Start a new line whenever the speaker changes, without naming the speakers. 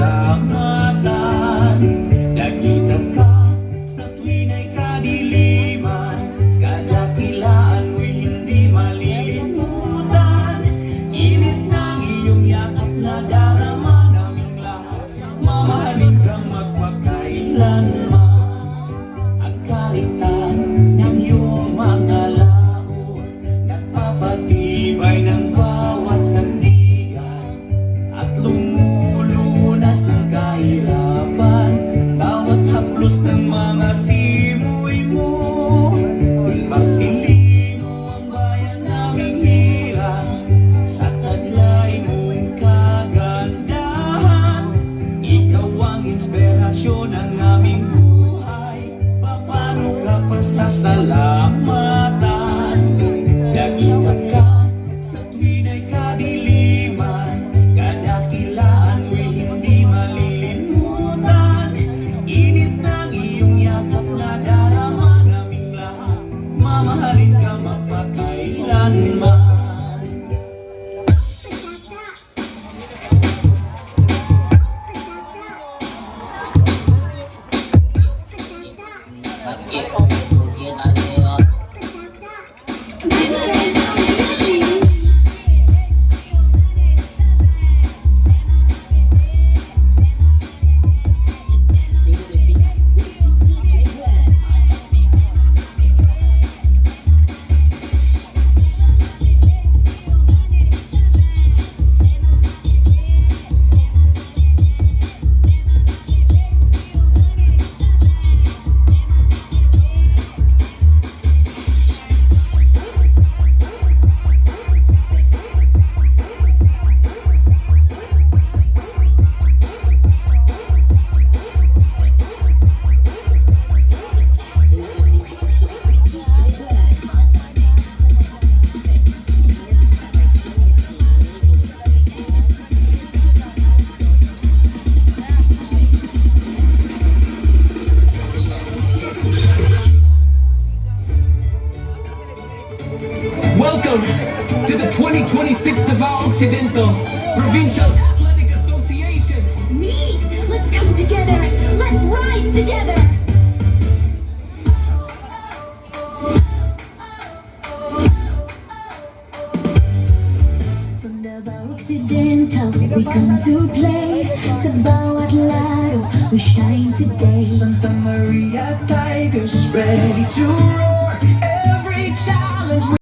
pasalamatan. Nagitag ka sa tuwing ay kadiliman, kadakilaan mo'y hindi malilimutan. Init ng iyong yakap na darama naming lahat, mamahalin kang magpakailanman. Ang karitan ng iyong mga laot, nagpapatibay ng bawat sandigan, at lumulunas ng kahirapan bawat haplos ng mga simoy mo. Ng Marcelino ang bayan naming hirang, sa taglay mong kagandahan. Ikaw ang inspirasyon ng aming buhay, paano ka pasasalamatan? Nagitag ka sa tuwing ay kadiliman, kadakilaan mo'y hindi malilimutan. Init ng iyong yakap na darama naming lahat, mamahalin ka magpakailanman.
Welcome to the 2026 Davao Occidental Provincial Athletic Association.
Meet! Let's come together! Let's rise together! From Davao Occidental, we come to play. Sa bawat laro, we shine today.
Santa Maria Tigers ready to roar. Every challenge